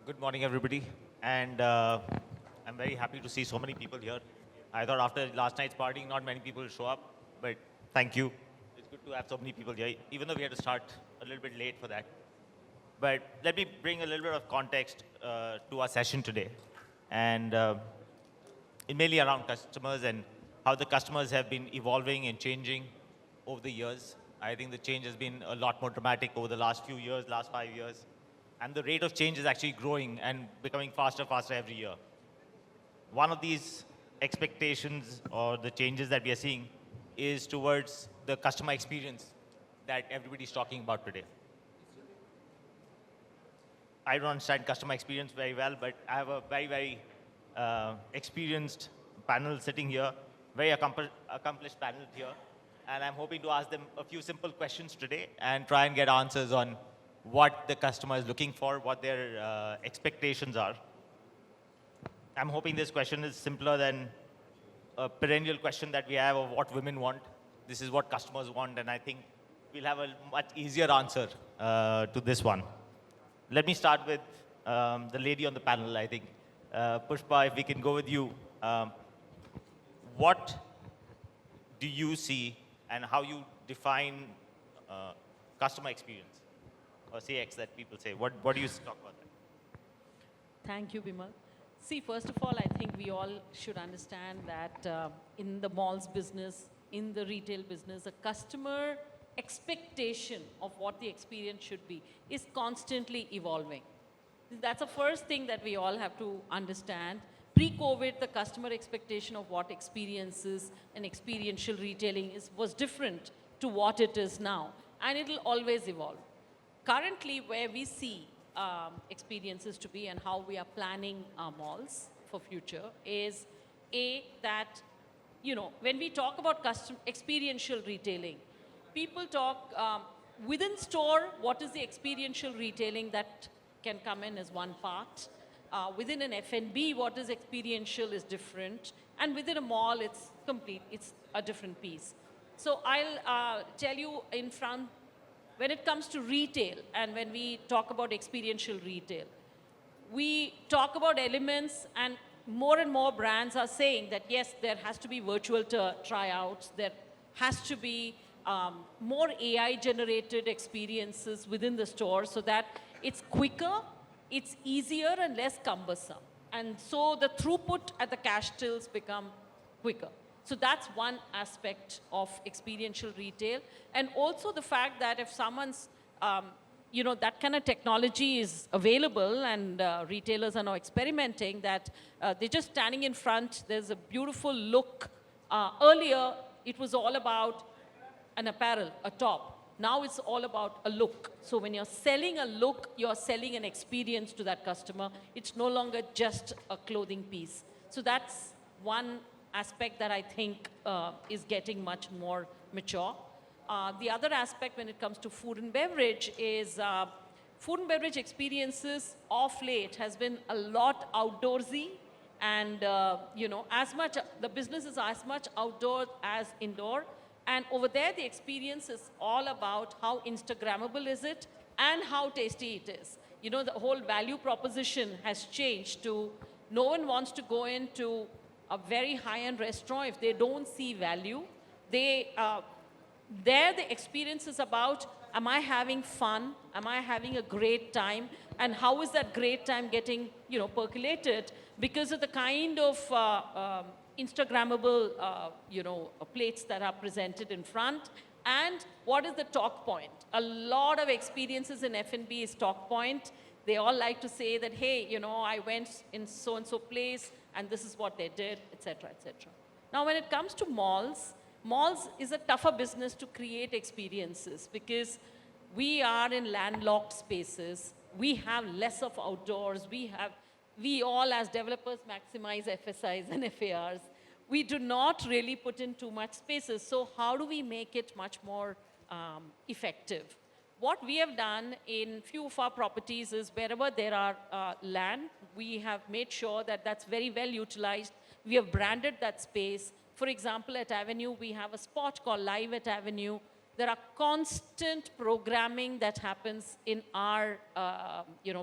Good morning, everybody. And I'm very happy to see so many people here. I thought after last night's partying, not many people will show up, but thank you. It's good to have so many people here, even though we had to start a little bit late for that. But let me bring a little bit of context to our session today. And it mainly around customers and how the customers have been evolving and changing over the years. I think the change has been a lot more dramatic over the last few years, last 5 years. And the rate of change is actually growing and becoming faster, faster every year. One of these expectations or the changes that we are seeing is towards the customer experience that everybody's talking about today. I don't understand customer experience very well, but I have a very, very experienced panel sitting here, very accomplished panel here. And I'm hoping to ask them a few simple questions today and try and get answers on what the customer is looking for, what their expectations are. I'm hoping this question is simpler than a perennial question that we have of what women want. This is what customers want, and I think we'll have a much easier answer to this one. Let me start with the lady on the panel, I think. Pushpa, if we can go with you. What do you see and how you define customer experience? Or CX that people say. What do you talk about that? Thank you, Bimal. See, first of all, I think we all should understand that in the malls business, in the retail business, a customer expectation of what the experience should be is constantly evolving. That's the first thing that we all have to understand. Pre-COVID, the customer expectation of what experiences and experiential retailing was different to what it is now. And it'll always evolve. Currently, where we see experiences to be and how we are planning our malls for future is that, when we talk about experiential retailing, people talk within store, what is the experiential retailing that can come in as one part. Within an F&B, what is experiential is different. And within a mall, it's complete. It's a different piece. So I'll tell you in front, when it comes to retail and when we talk about experiential retail, we talk about elements and more brands are saying that yes, there has to be virtual tryouts, there has to be more AI generated experiences within the store so that it's quicker, it's easier and less cumbersome. And so the throughput at the cash tills become quicker. So that's one aspect of experiential retail. And also the fact that if someone's, that kind of technology is available and retailers are now experimenting that they're just standing in front, there's a beautiful look. Earlier, it was all about an apparel, a top. Now it's all about a look. So when you're selling a look, you're selling an experience to that customer. It's no longer just a clothing piece. So that's one aspect that I think is getting much more mature. The other aspect when it comes to food and beverage is food and beverage experiences of late has been a lot outdoorsy and, as much, the business is as much outdoor as indoor. And over there, the experience is all about how Instagrammable is it and how tasty it is. The whole value proposition has changed to no one wants to go into a very high-end restaurant if they don't see value. There the experience is about, am I having fun? Am I having a great time? And how is that great time getting, percolated because of the kind of Instagrammable, plates that are presented in front. And what is the talk point? A lot of experiences in F&B is talk point. They all like to say that, hey, I went in so-and-so place, and this is what they did, etc., etc. Now, when it comes to malls is a tougher business to create experiences because we are in landlocked spaces. We have less of outdoors. We all as developers maximize FSIs and FARs. We do not really put in too much spaces. So how do we make it much more effective? What we have done in few of our properties is wherever there are land, we have made sure that that's very well utilized. We have branded that space. For example, at Avenue, we have a spot called Live at Avenue. There are constant programming that happens in our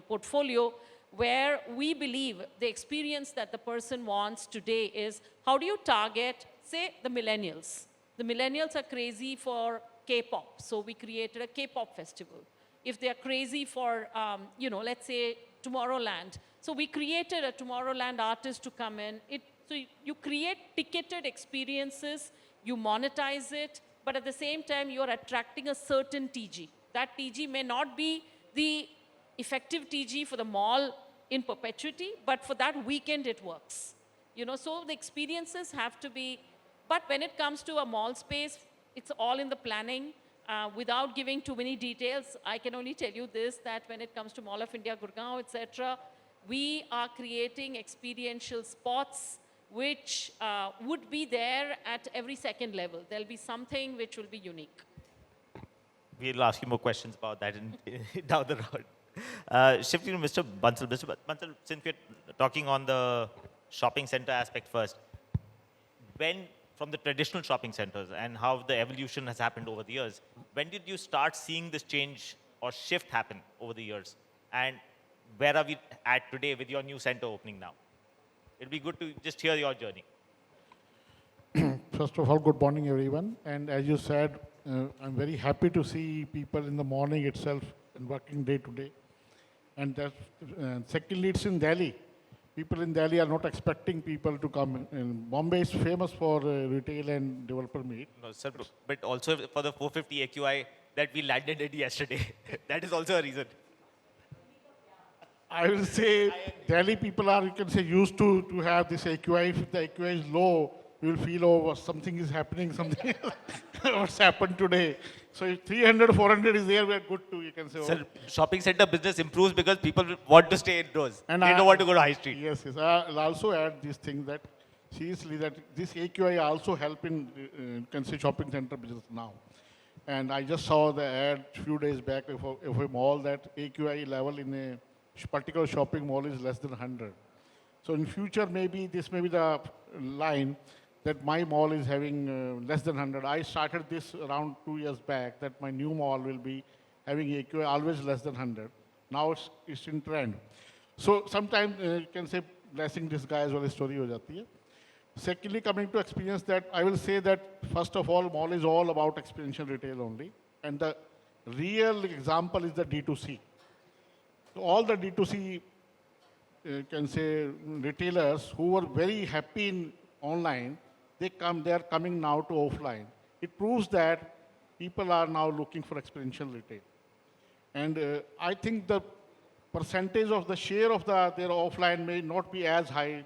portfolio where we believe the experience that the person wants today is, how do you target, say, the millennials? The millennials are crazy for K-pop, so we created a K-pop festival. If they are crazy for, let's say Tomorrowland, so we created a Tomorrowland artist to come in. So you create ticketed experiences, you monetize it, but at the same time, you're attracting a certain TG. That TG may not be the effective TG for the mall in perpetuity, but for that weekend it works. So the experiences have to be, but when it comes to a mall space, it's all in the planning. Without giving too many details, I can only tell you this, that when it comes to Mall of India, Gurgaon, etc., we are creating experiential spots which would be there at every second level. There'll be something which will be unique. We'll ask you more questions about that down the road. Shifting to Mr. Bansal. Mr. Bansal, since we're talking on the shopping center aspect first, from the traditional shopping centers and how the evolution has happened over the years, when did you start seeing this change or shift happen over the years? And where are we at today with your new center opening now? It'd be good to just hear your journey. First of all, good morning, everyone. And as you said, I'm very happy to see people in the morning itself and working day to day. And secondly, it's in Delhi. People in Delhi are not expecting people to come. And Bombay is famous for retail and developer meet. No, sir, but also for the 450 AQI that we landed at yesterday. That is also a reason. I will say Delhi people are, you can say, used to have this AQI. If the AQI is low, you will feel, oh, something is happening, something what's happened today. So if 300, 400 is there, we are good too, you can say. Sir, shopping center business improves because people want to stay indoors. And they don't want to go to high street. Yes, yes. I'll also add this thing that seriously that this AQI also help in you can say shopping center business now. And I just saw the ad few days back of a mall that AQI level in a particular shopping mall is less than 100. So in future, maybe this may be the line that my mall is having less than 100. I started this around 2 years back that my new mall will be having AQI always less than 100. Now it's in trend. So sometimes you can say blessing disguise wali story ho jati hai. Secondly, coming to experience that, I will say that first of all, mall is all about experiential retail only. And the real example is the D2C. So all the D2C can say retailers who were very happy in online, they are coming now to offline. It proves that people are now looking for experiential retail. And I think the percentage of the share of their offline may not be as high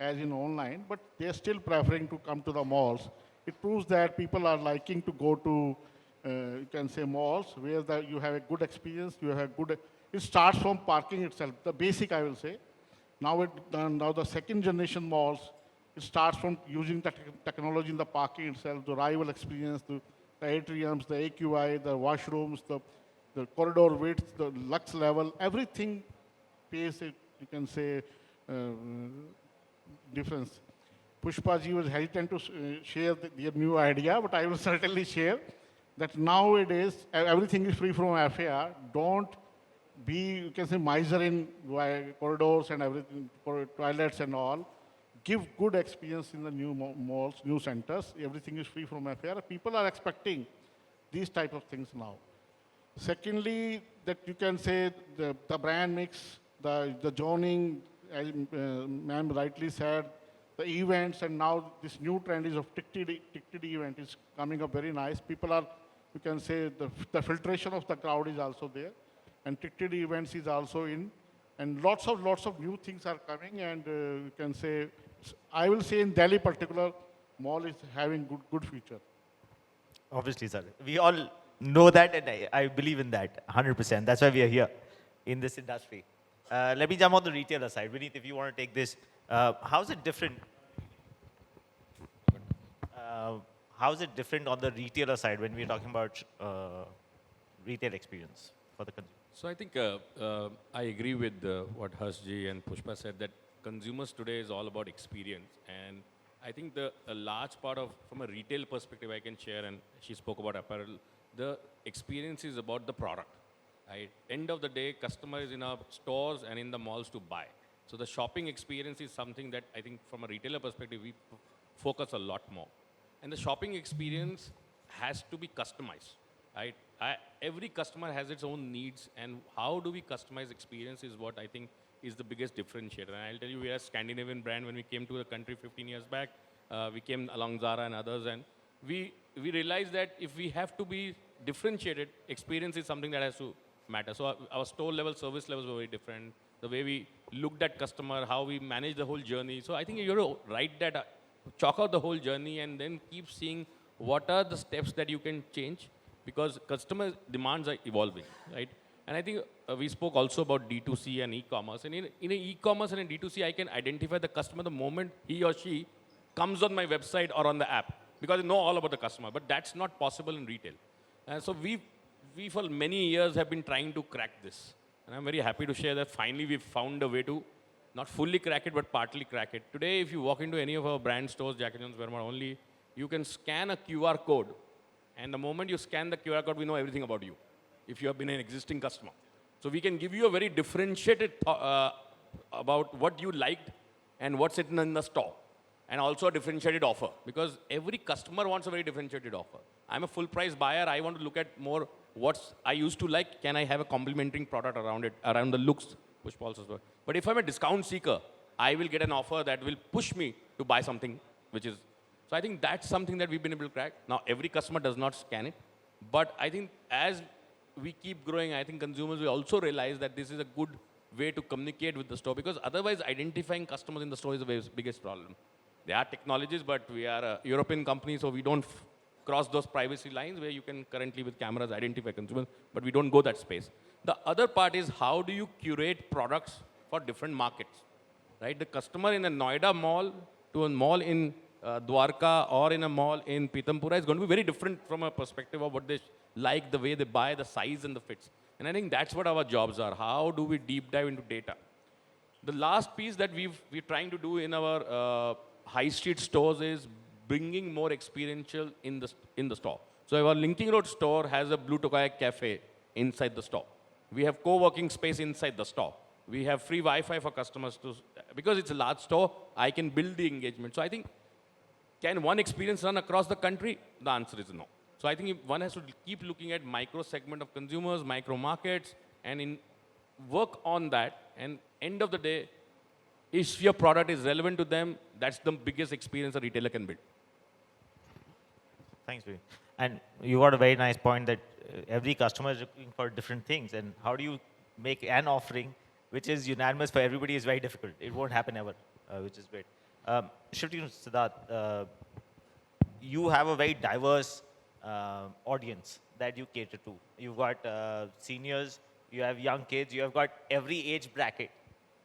as in online, but they're still preferring to come to the malls. It proves that people are liking to go to, you can say, malls where you have a good experience, you have good. It starts from parking itself, the basic, I will say. Now the second generation malls, it starts from using the technology in the parking itself, the arrival experience, the atriums, the AQI, the washrooms, the corridor width, the lux level, everything pays a, you can say, difference. Pushpa ji was hesitant to share their new idea, but I will certainly share that nowadays everything is free from FAR. Don't be, you can say, miser in corridors and everything, toilets and all. Give good experience in the new malls, new centers. Everything is free from FAR. People are expecting these type of things now. Secondly, that you can say the brand mix, the zoning, as ma'am rightly said, the events, and now this new trend is of ticketed event is coming up very nice. People are, you can say, the filtration of the crowd is also there, and ticketed events is also in, and lots of new things are coming, and you can say, I will say in Delhi particular, mall is having good future. Obviously, sir. We all know that, and I believe in that 100%. That's why we are here in this industry. Let me jump on the retailer side. Vineet, if you want to take this, how's it different? How's it different on the retailer side when we're talking about retail experience for the consumer? So I think I agree with what Harshji and Pushpa said, that consumers today is all about experience. And I think a large part of, from a retail perspective, I can share, and she spoke about apparel, the experience is about the product. Right? End of the day, customer is in our stores and in the malls to buy. So the shopping experience is something that I think from a retailer perspective, we focus a lot more. And the shopping experience has to be customized, right? Every customer has its own needs, and how do we customize experience is what I think is the biggest differentiator. And I'll tell you, we are a Scandinavian brand. When we came to the country 15 years back, we came along Zara and others, and we realized that if we have to be differentiated, experience is something that has to matter. So our store level, service levels were very different. The way we looked at customer, how we manage the whole journey. So I think you have to write that, chalk out the whole journey, and then keep seeing what are the steps that you can change, because customer demands are evolving, right? And I think we spoke also about D2C and e-commerce. And in a e-commerce and in D2C, I can identify the customer the moment he or she comes on my website or on the app, because I know all about the customer. But that's not possible in retail. And so we for many years have been trying to crack this. And I'm very happy to share that finally we've found a way to not fully crack it, but partly crack it. Today, if you walk into any of our brand stores, Jack & Jones, Vermont only, you can scan a QR code. And the moment you scan the QR code, we know everything about you, if you have been an existing customer. So we can give you a very differentiated about what you liked and what's written in the store. And also a differentiated offer, because every customer wants a very differentiated offer. I'm a full price buyer. I want to look at more what I used to like. Can I have a complementing product around it, around the looks, Pushpa also as well. But if I'm a discount seeker, I will get an offer that will push me to buy something, which is, so I think that's something that we've been able to crack. Now, every customer does not scan it, but I think as we keep growing, I think consumers will also realize that this is a good way to communicate with the store, because otherwise identifying customers in the store is the biggest problem. There are technologies, but we are a European company, so we don't cross those privacy lines where you can currently with cameras identify consumers, but we don't go that space. The other part is how do you curate products for different markets, right? The customer in a Noida mall to a mall in Dwarka or in a mall in Pitampura is going to be very different from a perspective of what they like, the way they buy, the size and the fits. And I think that's what our jobs are. How do we deep dive into data? The last piece that we're trying to do in our high street stores is bringing more experiential in the store. So our Linking Road store has a Blue Tokai cafe inside the store. We have co-working space inside the store. We have free Wi-Fi for customers to, because it's a large store, I can build the engagement. So I think, can one experience run across the country? The answer is no. So I think one has to keep looking at micro segment of consumers, micro markets, and work on that. And end of the day, if your product is relevant to them, that's the biggest experience a retailer can build. Thanks, Vivek. And you got a very nice point that every customer is looking for different things. And how do you make an offering which is unanimous for everybody is very difficult. It won't happen ever, which is great. Shifting to Siddharth, you have a very diverse audience that you cater to. You've got seniors, you have young kids, you have got every age bracket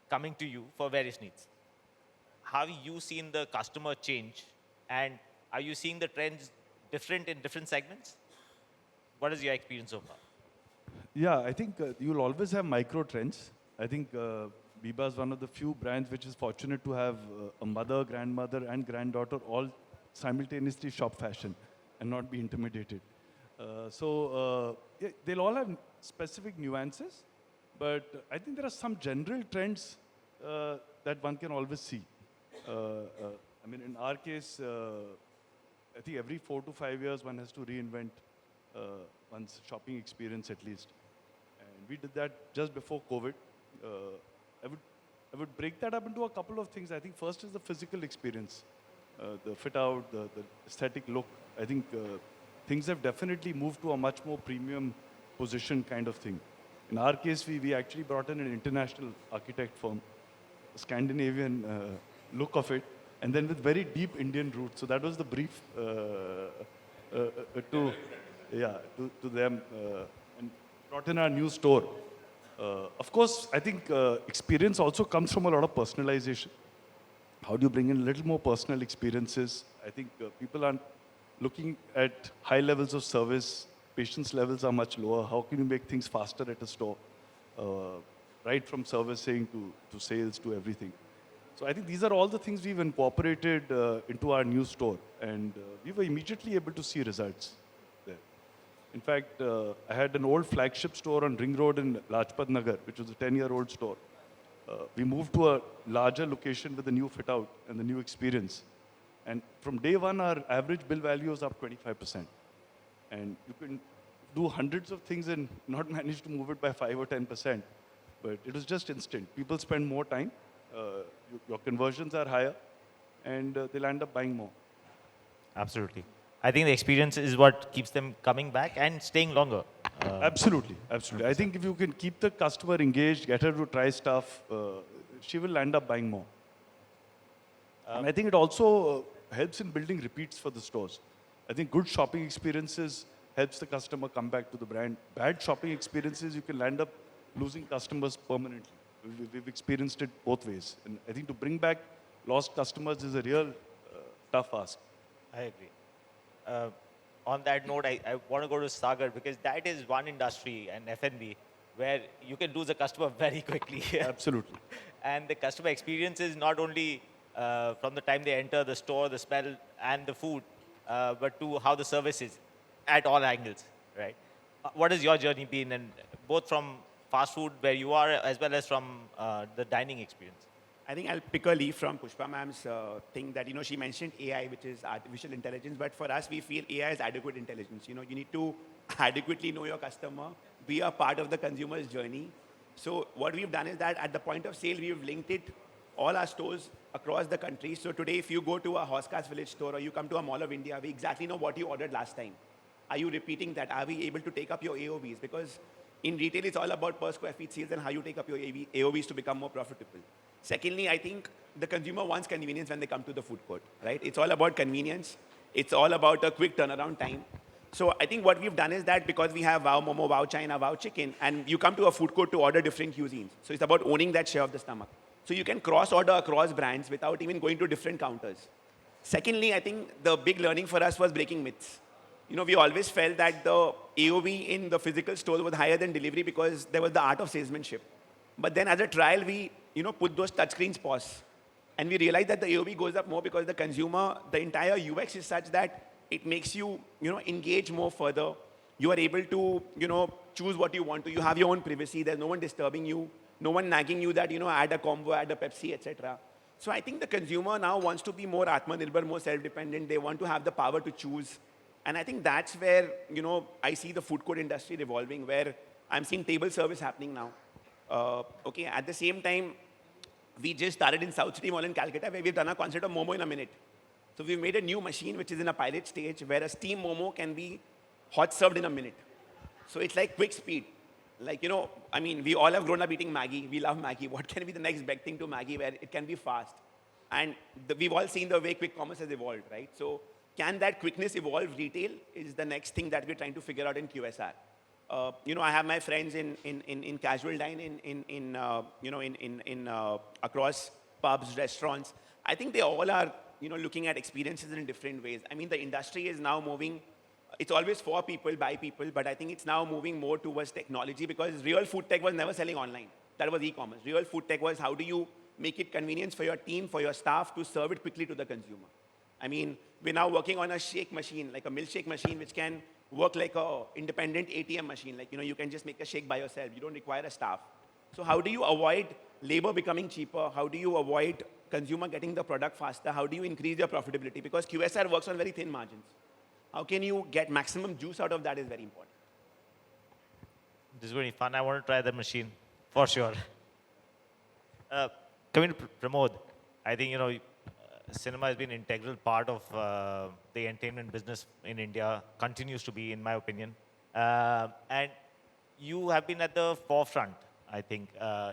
coming to you for various needs. Have you seen the customer change, and are you seeing the trends different in different segments? What is your experience so far? Yeah, I think you'll always have micro trends. I think Biba is one of the few brands which is fortunate to have a mother, grandmother, and granddaughter all simultaneously shop fashion and not be intimidated. Yeah, they'll all have specific nuances, but I think there are some general trends that one can always see. I mean, in our case, I think every 4 to 5 years one has to reinvent one's shopping experience at least. And we did that just before COVID. I would break that up into a couple of things. I think first is the physical experience, the fit out, the aesthetic look. I think things have definitely moved to a much more premium position kind of thing. In our case, we actually brought in an international architect firm, a Scandinavian look of it, and then with very deep Indian roots. So that was the brief to them, and brought in our new store. Of course, I think experience also comes from a lot of personalization. How do you bring in a little more personal experiences? I think people are looking at high levels of service. Patience levels are much lower. How can you make things faster at a store? Right from servicing to sales to everything. So I think these are all the things we've incorporated into our new store. And we were immediately able to see results there. In fact, I had an old flagship store on Ring Road in Lajpat Nagar, which was a 10-year-old store. We moved to a larger location with a new fit out and the new experience. And from day one, our average bill value is up 25%. And you can do hundreds of things and not manage to move it by 5 or 10%. But it was just instant. People spend more time, your conversions are higher, and they'll end up buying more. Absolutely. I think the experience is what keeps them coming back and staying longer. Absolutely, absolutely. I think if you can keep the customer engaged, get her to try stuff, she will end up buying more. And I think it also helps in building repeats for the stores. I think good shopping experiences helps the customer come back to the brand. Bad shopping experiences, you can end up losing customers permanently. We've experienced it both ways. And I think to bring back lost customers is a real tough ask. I agree. On that note, I want to go to Sagar because that is one industry and F&B where you can lose a customer very quickly. Absolutely. And the customer experience is not only from the time they enter the store, the smell and the food, but to how the service is at all angles, right? What has your journey been, and both from fast food where you are as well as from the dining experience? I think I'll pick a leaf from Pushpa ma'am's thing that, she mentioned AI, which is artificial intelligence, but for us, we feel AI is adequate intelligence. You need to adequately know your customer, be a part of the consumer's journey. So what we've done is that at the point of sale, we've linked it, all our stores across the country. So today, if you go to a Hoskars Village store or you come to a Mall of India, we exactly know what you ordered last time. Are you repeating that? Are we able to take up your AOVs? Because in retail, it's all about per square feet sales and how you take up your AOVs to become more profitable. Secondly, I think the consumer wants convenience when they come to the food court, right? It's all about convenience. It's all about a quick turnaround time. So I think what we've done is that because we have Wow Momo, Wow China, Wow Chicken, and you come to a food court to order different cuisines. So it's about owning that share of the stomach. So you can cross-order across brands without even going to different counters. Secondly, I think the big learning for us was breaking myths. We always felt that the AOV in the physical store was higher than delivery because there was the art of salesmanship. But then as a trial, we put those touchscreens pause. And we realized that the AOV goes up more because the consumer, the entire UX is such that it makes you, engage more further. You are able to, choose what you want to. You have your own privacy. There's no one disturbing you. No one nagging you that, add a combo, add a Pepsi, etc. So I think the consumer now wants to be more Atmanirbhar, more self-dependent. They want to have the power to choose. And I think that's where, I see the food court industry revolving, where I'm seeing table service happening now. At the same time, we just started in South City Mall in Calcutta, where we've done a concept of Momo in a minute. So we've made a new machine, which is in a pilot stage, where a steam Momo can be hot served in a minute. So it's like quick speed. We all have grown up eating Maggi. We love Maggi. What can be the next big thing to Maggi where it can be fast? And we've all seen the way quick commerce has evolved, right? So can that quickness evolve retail is the next thing that we're trying to figure out in QSR. I have my friends in casual dining, across pubs, restaurants. I think they all are, looking at experiences in different ways. The industry is now moving. It's always for people, by people, but I think it's now moving more towards technology because real food tech was never selling online. That was e-commerce. Real food tech was how do you make it convenient for your team, for your staff to serve it quickly to the consumer. We're now working on a shake machine, like a milkshake machine, which can work like a independent ATM machine. You can just make a shake by yourself. You don't require a staff. So how do you avoid labor becoming cheaper? How do you avoid consumer getting the product faster? How do you increase your profitability? Because QSR works on very thin margins. How can you get maximum juice out of that is very important. This is very fun. I want to try that machine for sure. Coming to Pramod, I think, cinema has been an integral part of the entertainment business in India, continues to be, in my opinion. And you have been at the forefront, I think,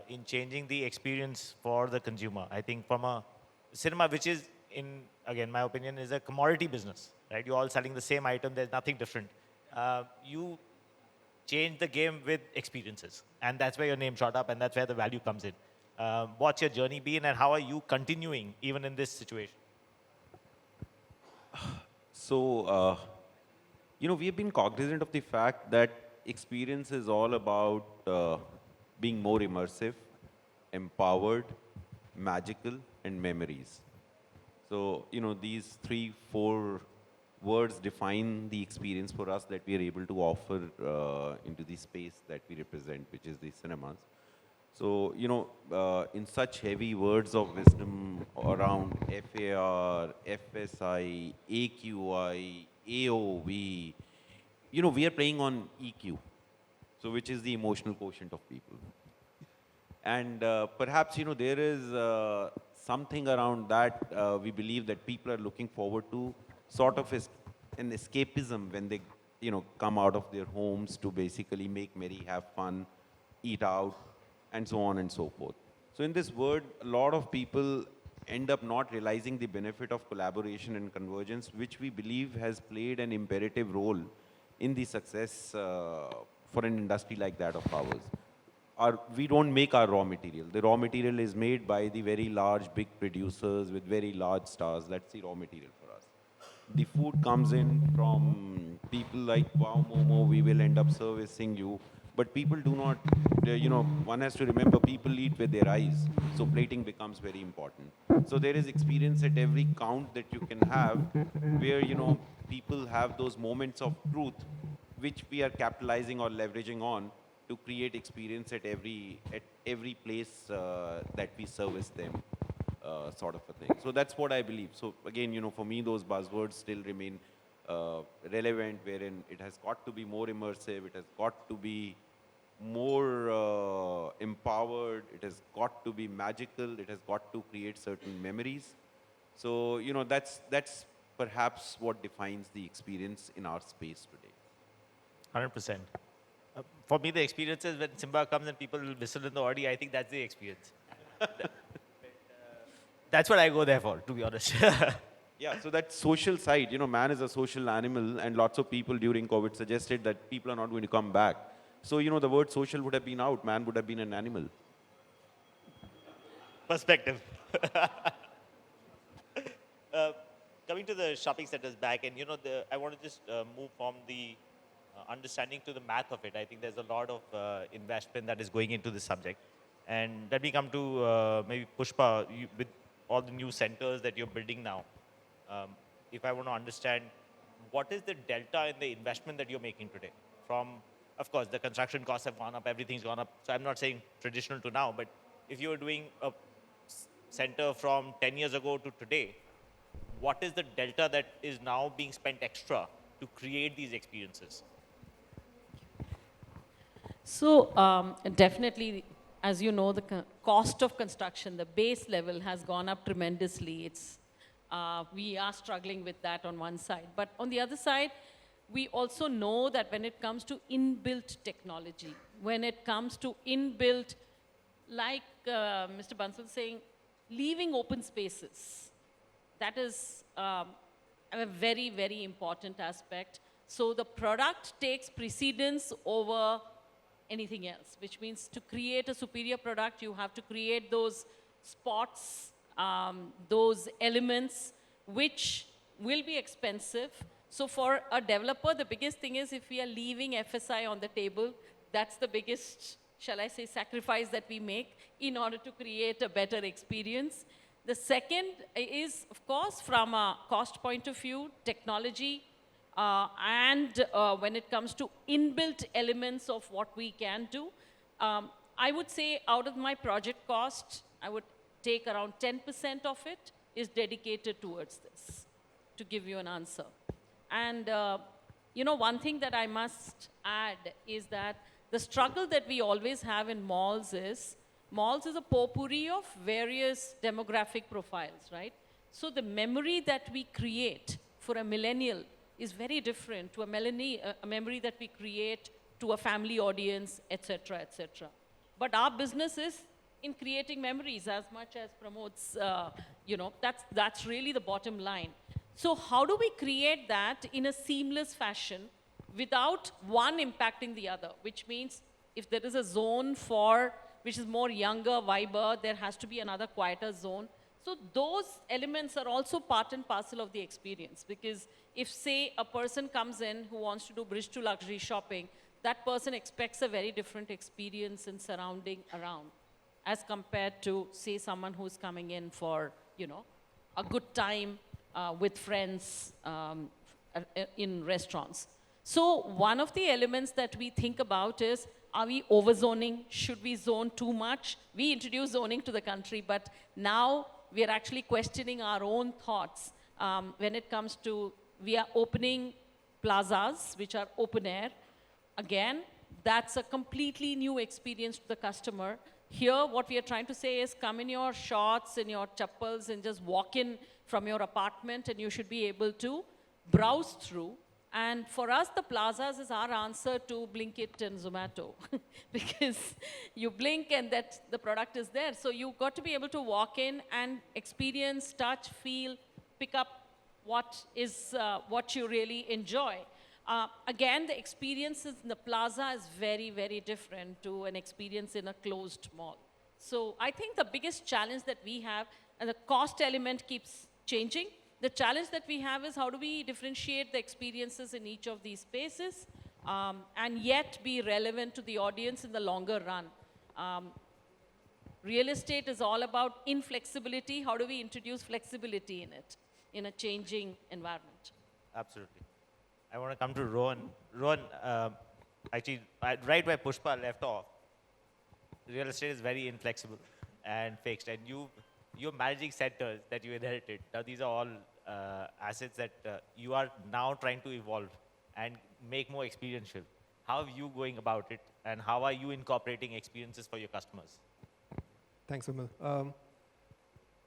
in changing the experience for the consumer. I think from a cinema, which is, again, my opinion, is a commodity business, right? You're all selling the same item. There's nothing different. You change the game with experiences. And that's where your name shot up, and that's where the value comes in. What's your journey been, and how are you continuing even in this situation? So, we have been cognizant of the fact that experience is all about being more immersive, empowered, magical, and memories. So, these 3, 4 words define the experience for us that we are able to offer into the space that we represent, which is the cinemas. So, in such heavy words of wisdom around FAR, FSI, AQI, AOV, we are playing on EQ, so which is the emotional quotient of people. And perhaps, there is something around that we believe that people are looking forward to, sort of an escapism when they, come out of their homes to basically make merry, have fun, eat out, and so on and so forth. So in this word, a lot of people end up not realizing the benefit of collaboration and convergence, which we believe has played an imperative role in the success for an industry like that of ours. We don't make our raw material. The raw material is made by the very large, big producers with very large stars. That's the raw material for us. The food comes in from people like Wow Momo, we will end up servicing you. But people do not, one has to remember people eat with their eyes. So plating becomes very important. So there is experience at every count that you can have where, people have those moments of truth which we are capitalizing or leveraging on to create experience at every place that we service them, sort of a thing. So that's what I believe. So again, for me, those buzzwords still remain relevant, wherein it has got to be more immersive, it has got to be more empowered, it has got to be magical, it has got to create certain memories. So that's perhaps what defines the experience in our space today. 100%. For me, the experience is when Simba comes and people whistle in the Audi, I think that's the experience. That's what I go there for, to be honest. Yeah, so that social side, man is a social animal, and lots of people during COVID suggested that people are not going to come back. So, the word social would have been out, man would have been an animal. Perspective. Coming to the shopping centers back, and I want to just move from the understanding to the math of it. I think there's a lot of investment that is going into this subject. And let me come to maybe Pushpa, with all the new centers that you're building now. If I want to understand, what is the delta in the investment that you're making today? From, of course, the construction costs have gone up, everything's gone up. So I'm not saying traditional to now, but if you were doing a center from 10 years ago to today, what is the delta that is now being spent extra to create these experiences? So definitely, as you know, the cost of construction, the base level has gone up tremendously. We are struggling with that on one side. But on the other side, we also know that when it comes to inbuilt technology, when it comes to inbuilt, like Mr. Bansal saying, leaving open spaces, that is a very, very important aspect. So the product takes precedence over anything else, which means to create a superior product, you have to create those spots, those elements, which will be expensive. So for a developer, the biggest thing is if we are leaving FSI on the table, that's the biggest, shall I say, sacrifice that we make in order to create a better experience. The second is, of course, from a cost point of view, technology, and when it comes to inbuilt elements of what we can do. I would say out of my project cost, I would take around 10% of it is dedicated towards this, to give you an answer. And one thing that I must add is that the struggle that we always have in malls is a potpourri of various demographic profiles, right? So the memory that we create for a millennial is very different to a memory that we create to a family audience, etc., etc. But our business is in creating memories as much as Pramod's, that's really the bottom line. So how do we create that in a seamless fashion without one impacting the other? Which means if there is a zone which is more younger, viber, there has to be another quieter zone. So those elements are also part and parcel of the experience, because if, say, a person comes in who wants to do bridge to luxury shopping, that person expects a very different experience in surrounding around as compared to, say, someone who's coming in for, a good time with friends, in restaurants. So one of the elements that we think about is, are we overzoning? Should we zone too much? We introduced zoning to the country, but now we are actually questioning our own thoughts when it comes to, we are opening plazas, which are open air. Again, that's a completely new experience to the customer. Here, what we are trying to say is, come in your shorts and your chappals and just walk in from your apartment, and you should be able to browse through. And for us, the plazas is our answer to Blinkit and Zomato, because you blink and that the product is there. So you've got to be able to walk in and experience, touch, feel, pick up what you really enjoy. Again, the experiences in the plaza is very, very different to an experience in a closed mall. So I think the biggest challenge that we have, and the cost element keeps changing, the challenge that we have is, how do we differentiate the experiences in each of these spaces and yet be relevant to the audience in the longer run. Real estate is all about inflexibility. How do we introduce flexibility in it, in a changing environment? Absolutely. I want to come to Rohan. Rohan, actually, right where Pushpa left off, real estate is very inflexible and fixed. And you're managing centers that you inherited. Now, these are all assets that you are now trying to evolve and make more experiential. How are you going about it, and how are you incorporating experiences for your customers? Thanks, Vimal.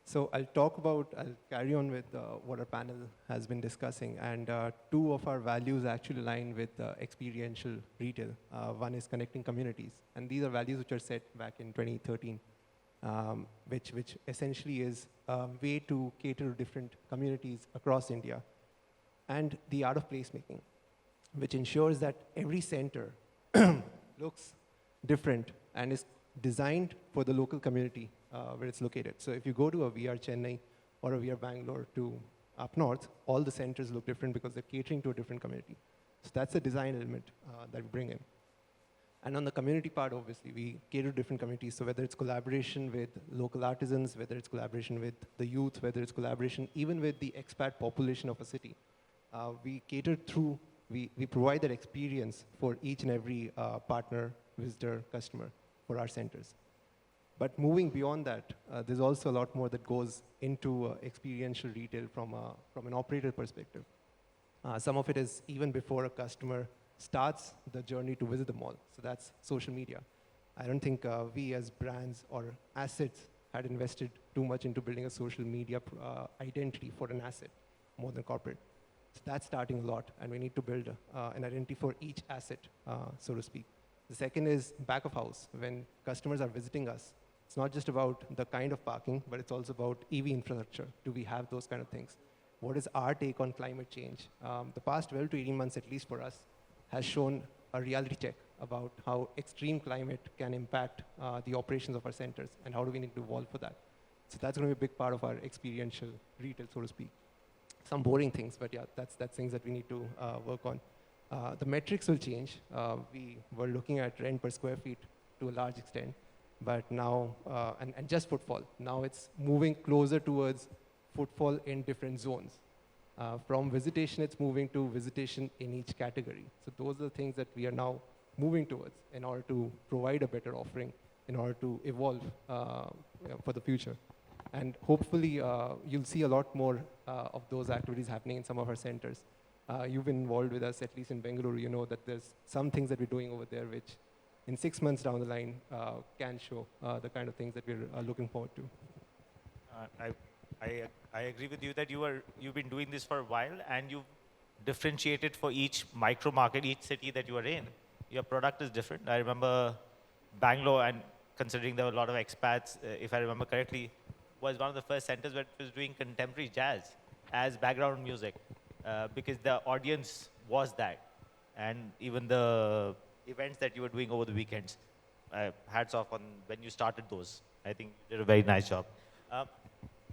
So I'll carry on with what our panel has been discussing. And two of our values actually align with experiential retail. One is connecting communities. And these are values which are set back in 2013, which essentially is a way to cater to different communities across India. And the art of placemaking, which ensures that every center looks different and is designed for the local community where it's located. So if you go to a VR Chennai or a VR Bangalore to up north, all the centers look different because they're catering to a different community. So that's a design element that we bring in. And on the community part, obviously, we cater to different communities. So whether it's collaboration with local artisans, whether it's collaboration with the youth, whether it's collaboration even with the expat population of a city, we cater through, we provide that experience for each and every partner, visitor, customer for our centers. But moving beyond that, there's also a lot more that goes into experiential retail from an operator perspective. Some of it is even before a customer starts the journey to visit the mall. So that's social media. I don't think we as brands or assets had invested too much into building a social media identity for an asset more than corporate. So that's starting a lot, and we need to build an identity for each asset, so to speak. The second is back of house. When customers are visiting us, it's not just about the kind of parking, but it's also about EV infrastructure. Do we have those kind of things? What is our take on climate change? The past 12 to 18 months, at least for us, has shown a reality check about how extreme climate can impact the operations of our centers, and how do we need to evolve for that. So that's going to be a big part of our experiential retail, so to speak. Some boring things, but yeah, that's things that we need to work on. The metrics will change. We were looking at rent per square feet to a large extent, but now, and just footfall. Now it's moving closer towards footfall in different zones. From visitation, it's moving to visitation in each category. So those are the things that we are now moving towards in order to provide a better offering, in order to evolve for the future. And hopefully, you'll see a lot more of those activities happening in some of our centers. You've been involved with us, at least in Bengaluru. You know that there's some things that we're doing over there which in 6 months down the line can show the kind of things that we're looking forward to. I agree with you that you've been doing this for a while, and you've differentiated for each micro market, each city that you are in. Your product is different. I remember Bangalore, and considering there were a lot of expats, if I remember correctly, was one of the first centers where it was doing contemporary jazz as background music because the audience was that. And even the events that you were doing over the weekends, hats off on when you started those. I think you did a very nice job.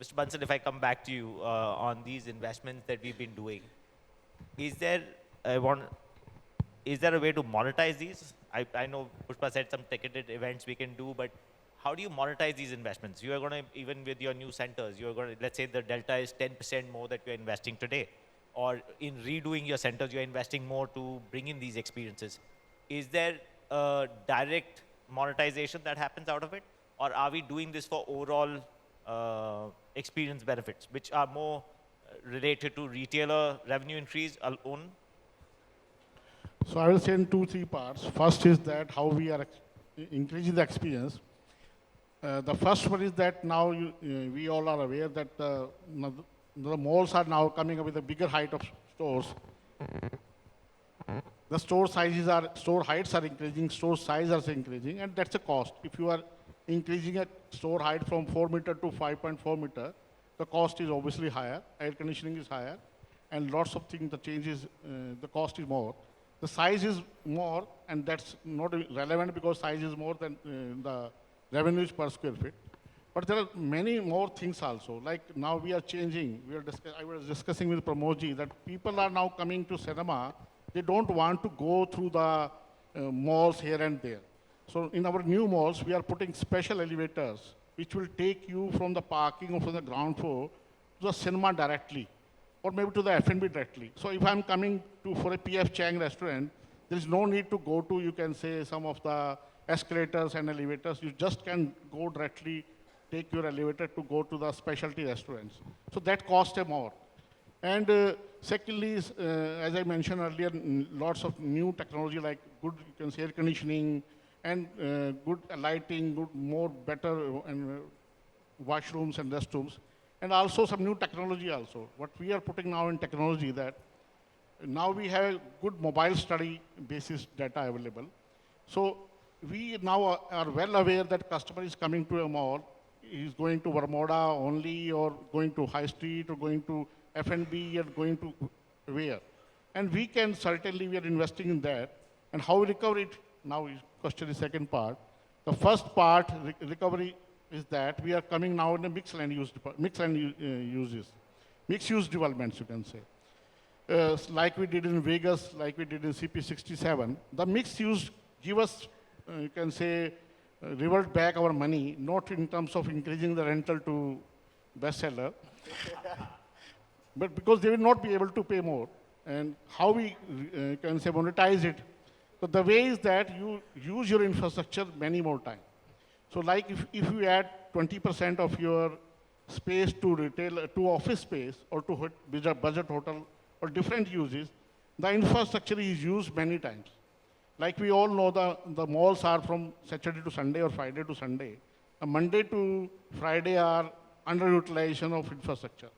Mr. Bansal, if I come back to you on these investments that we've been doing, is there a way to monetize these? I know Pushpa said some ticketed events we can do, but how do you monetize these investments? You are going to, even with your new centers, you're going to, let's say the delta is 10% more that you're investing today. or in redoing your centers, you're investing more to bring in these experiences. Is there a direct monetization that happens out of it? Or are we doing this for overall experience benefits, which are more related to retailer revenue increase alone? So I will say in two, three parts. First is that how we are increasing the experience. The first one is that now we all are aware that the malls are now coming up with a bigger height of stores. The store heights are increasing, store size is increasing, and that's a cost. If you are increasing a store height from 4 meter to 5.4 meter, the cost is obviously higher, air conditioning is higher, and lots of things, the changes, the cost is more. The size is more, and that's not relevant because size is more than the revenues per square feet. But there are many more things also. Like now we are changing. I was discussing with Pramod that people are now coming to cinema. They don't want to go through the malls here and there. So in our new malls, we are putting special elevators, which will take you from the parking or from the ground floor to the cinema directly, or maybe to the F&B directly. So if I'm coming for a PF Chang restaurant, there is no need to go to, you can say, some of the escalators and elevators. You just can go directly, take your elevator to go to the specialty restaurants. So that costs more. And secondly, as I mentioned earlier, lots of new technology like good, you can say, air conditioning and good lighting, better washrooms and restrooms, and also some new technology also. What we are putting now in technology that now we have good mobile study basis data available. So we now are well aware that customer is coming to a mall, is going to Vermoda only, or going to High Street, or going to F&B, or going to where. And we can certainly, we are investing in that. And how we recover it, now is question the second part. The first part, recovery, is that we are coming now in a mixed land use developments, you can say. Like we did in Vegas, like we did in CP67, the mixed use give us, you can say, revert back our money, not in terms of increasing the rental to bestseller, but because they will not be able to pay more. And how we can say monetize it. So the way is that you use your infrastructure many more times. So like if you add 20% of your space to retail, to office space, or to budget hotel, or different uses, the infrastructure is used many times. Like we all know, the malls are from Saturday to Sunday or Friday to Sunday. Monday to Friday are underutilization of infrastructure.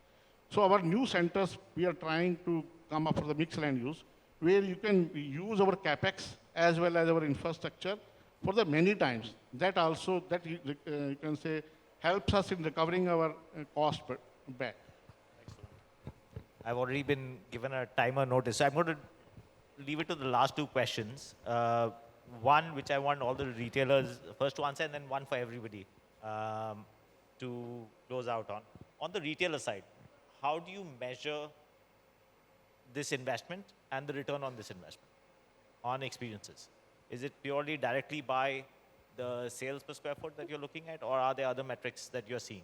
So our new centers, we are trying to come up with the mixed land use, where you can use our capex as well as our infrastructure for the many times. That also, you can say, helps us in recovering our cost back. I've already been given a timer notice. So I'm going to leave it to the last two questions. One, which I want all the retailers first to answer, and then one for everybody to close out on. On the retailer side, how do you measure this investment and the return on this investment on experiences? Is it purely directly by the sales per square foot that you're looking at, or are there other metrics that you're seeing,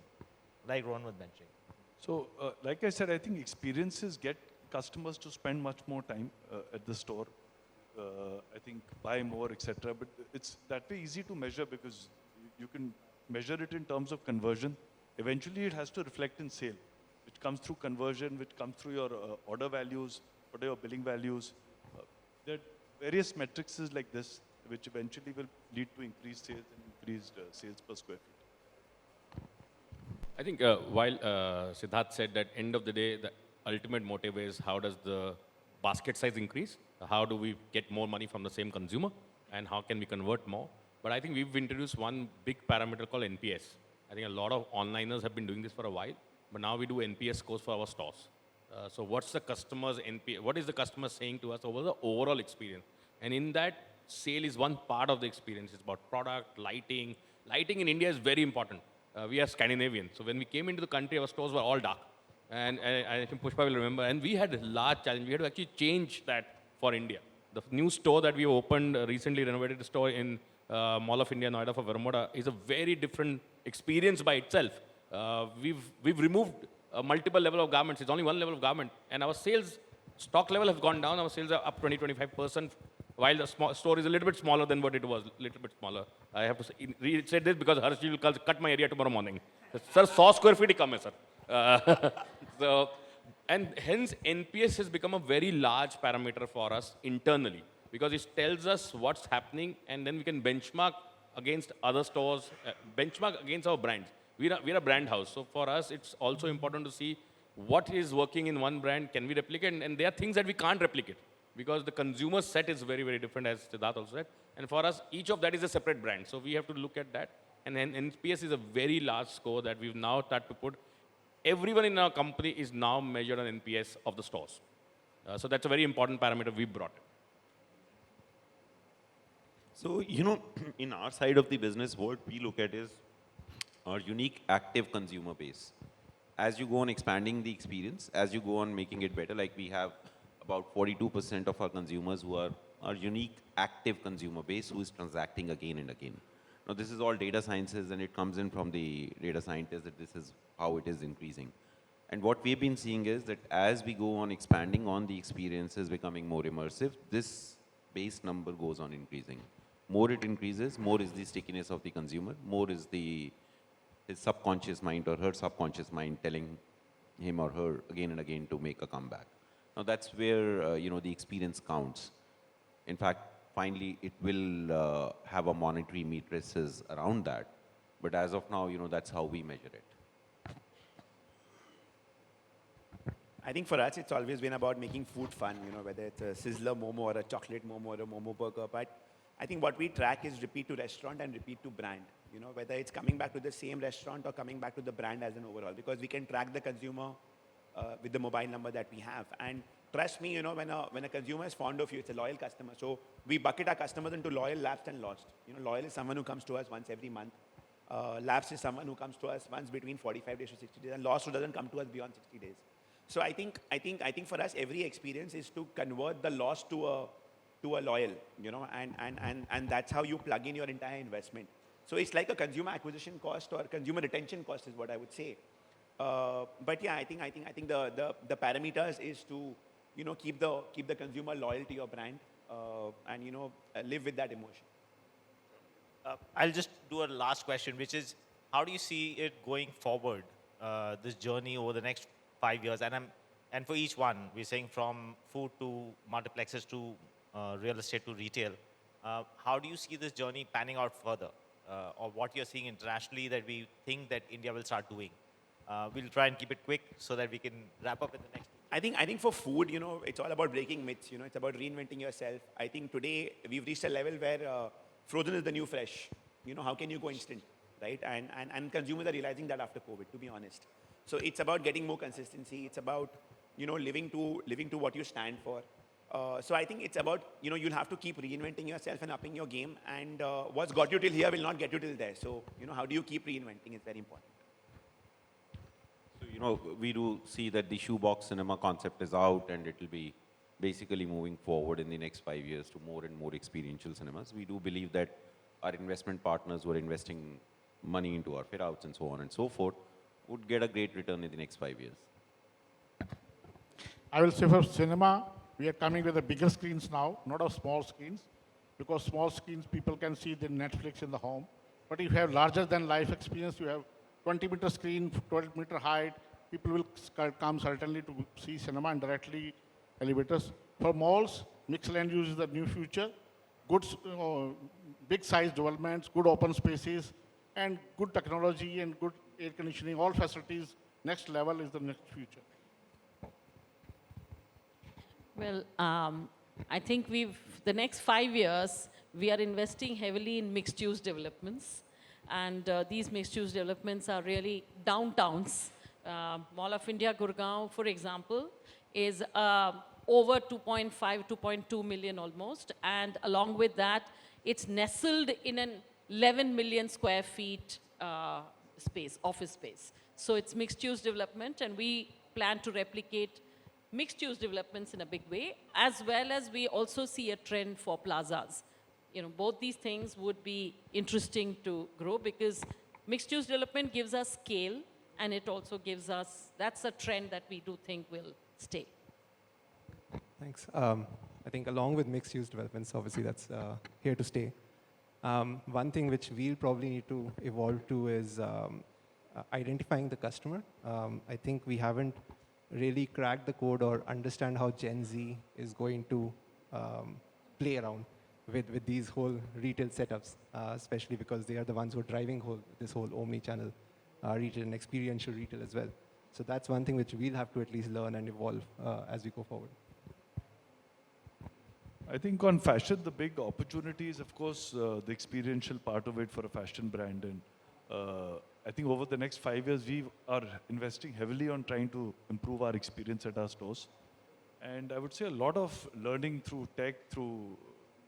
like Rohan was mentioning? So, like I said, I think experiences get customers to spend much more time at the store. I think buy more, etc. But it's that way easy to measure because you can measure it in terms of conversion. Eventually, it has to reflect in sale, which comes through conversion, which comes through your order values, what are your billing values. There are various metrics like this, which eventually will lead to increased sales and increased sales per square feet. I think while Siddharth said that end of the day, the ultimate motive is how does the basket size increase? How do we get more money from the same consumer? And how can we convert more? But I think we've introduced one big parameter called NPS. I think a lot of onliners have been doing this for a while, but now we do NPS scores for our stores. So what's the customer's NPS? What is the customer saying to us over the overall experience? And in that, sale is one part of the experience. It's about product, lighting. Lighting in India is very important. We are Scandinavian. So when we came into the country, our stores were all dark. And I think Pushpa will remember. And we had a large challenge. We had to actually change that for India. The new store that we opened, recently renovated store in Mall of India, Noida for Vermoda, is a very different experience by itself. We've removed multiple level of garments. It's only one level of garment. And our sales stock level has gone down. Our sales are up 20-25%, while the store is a little bit smaller than what it was, little bit smaller. I have to say this because Harsh will cut my area tomorrow morning. Sir, 100 square feet ही कम है, sir. So, and hence NPS has become a very large parameter for us internally because it tells us what's happening, and then we can benchmark against other stores, benchmark against our brands. We're a brand house, so for us it's also important to see what is working in one brand, can we replicate, and there are things that we can't replicate because the consumer set is very, very different, as Siddharth also said. And for us, each of that is a separate brand, so we have to look at that. And then NPS is a very large score that we've now started to put. Everyone in our company is now measured on NPS of the stores. So that's a very important parameter we brought. So, you know, in our side of the business, what we look at is our unique active consumer base. As you go on expanding the experience, as you go on making it better, like we have about 42% of our consumers who are our unique active consumer base who is transacting again and again. Now, this is all data sciences, and it comes in from the data scientists that this is how it is increasing. And what we've been seeing is that as we go on expanding on the experiences becoming more immersive, this base number goes on increasing. More it increases, more is the stickiness of the consumer, more is his subconscious mind or her subconscious mind telling him or her again and again to make a comeback. Now that's where you know, the experience counts. In fact, finally it will have a monetary matrices around that. But as of now, you know, that's how we measure it. I think for us, it's always been about making food fun, you know, whether it's a sizzler momo or a chocolate momo or a momo burger. But I think what we track is repeat to restaurant and repeat to brand, you know, whether it's coming back to the same restaurant or coming back to the brand as an overall, because we can track the consumer with the mobile number that we have. And trust me, you know, when a consumer is fond of you, it's a loyal customer. So we bucket our customers into loyal, lapsed, and lost. You know, loyal is someone who comes to us once every month. Lapsed is someone who comes to us once between 45 days to 60 days, and lost who doesn't come to us beyond 60 days. So I think for us, every experience is to convert the loss to a loyal, you know, and that's how you plug in your entire investment. So it's like a consumer acquisition cost or consumer retention cost is what I would say. But yeah, I think the parameters is to, you know, keep the consumer loyal to your brand and, you know, live with that emotion. I'll just do a last question, which is, how do you see it going forward, this journey over the next 5 years? And for each one, we're saying from food to multiplexes to real estate to retail. How do you see this journey panning out further? Or what you're seeing internationally that we think that India will start doing? We'll try and keep it quick so that we can wrap up in the next. I think for food, you know, it's all about breaking myths. You know, it's about reinventing yourself. I think today we've reached a level where frozen is the new fresh. You know, how can you go instant, right? And consumers are realizing that after COVID, to be honest. So it's about getting more consistency. It's about, you know, living to what you stand for. So I think it's about, you know, you'll have to keep reinventing yourself and upping your game. And what's got you till here will not get you till there. So, you know, how do you keep reinventing is very important. So, you know, we do see that the shoebox cinema concept is out, and it will be basically moving forward in the next 5 years to more and more experiential cinemas. We do believe that our investment partners who are investing money into our fit-outs and so on and so forth would get a great return in the next 5 years. I will say for cinema, we are coming with the bigger screens now, not of small screens, because small screens people can see the Netflix in the home. But if you have larger than life experience, you have 20-meter screen, 12-meter height, people will come certainly to see cinema and directly elevators. For malls, mixed land use is the new future. Good, big size developments, good open spaces, and good technology and good air conditioning, all facilities, next level is the next future. Well, I think the next 5 years, we are investing heavily in mixed-use developments. And these mixed-use developments are really downtowns. Mall of India, Gurgaon, for example, is over 2.5, 2.2 million almost. And along with that, it's nestled in an 11 million square feet space, office space. So it's mixed-use development, and we plan to replicate mixed-use developments in a big way, as well as we also see a trend for plazas. You know, both these things would be interesting to grow because mixed-use development gives us scale, and it also gives us, that's a trend that we do think will stay. Thanks. I think along with mixed-use developments, obviously that's here to stay. One thing which we'll probably need to evolve to is identifying the customer. I think we haven't really cracked the code or understand how Gen Z is going to play around with these whole retail setups, especially because they are the ones who are driving this whole omni-channel retail and experiential retail as well. So that's one thing which we'll have to at least learn and evolve as we go forward. I think on fashion, the big opportunity is, of course, the experiential part of it for a fashion brand. And I think over the next 5 years, we are investing heavily on trying to improve our experience at our stores. And I would say a lot of learning through tech, through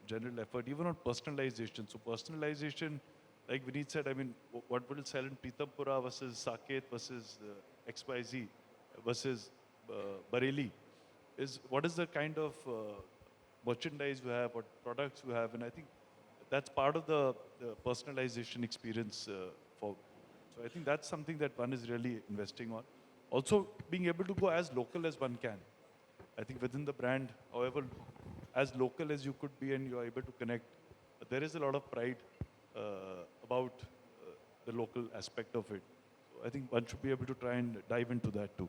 general effort, even on personalization. So personalization, like Vineet said, I mean, what will sell in Pitampura versus Saket versus XYZ versus Bareilly is what is the kind of merchandise you have, what products you have, and I think that's part of the personalization experience for. So I think that's something that one is really investing on. Also, being able to go as local as one can. I think within the brand, however, as local as you could be and you are able to connect, there is a lot of pride about the local aspect of it. So I think one should be able to try and dive into that too.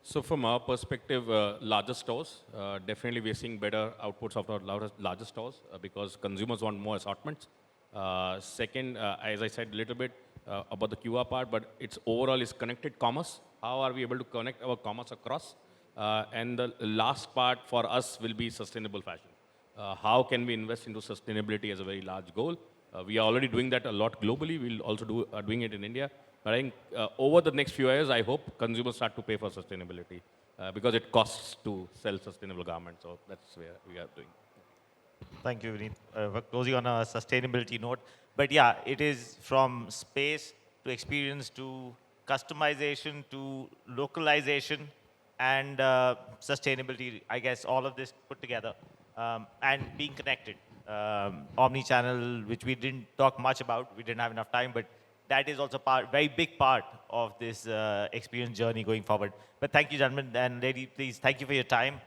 So from our perspective, larger stores, definitely we are seeing better outputs of our larger stores because consumers want more assortments. Second, as I said a little bit about the QR part, but it's overall is connected commerce. How are we able to connect our commerce across? And the last part for us will be sustainable fashion. How can we invest into sustainability as a very large goal? We are already doing that a lot globally. We'll also doing it in India. But I think over the next few years, I hope consumers start to pay for sustainability because it costs to sell sustainable garments. So that's where we are doing. Thank you, Vineet. We're closing on a sustainability note. But yeah, it is from space to experience to customization to localization and sustainability, I guess all of this put together and being connected. Omni-channel, which we didn't talk much about, we didn't have enough time, but that is also very big part of this experience journey going forward. But thank you, gentlemen and lady, please, thank you for your time.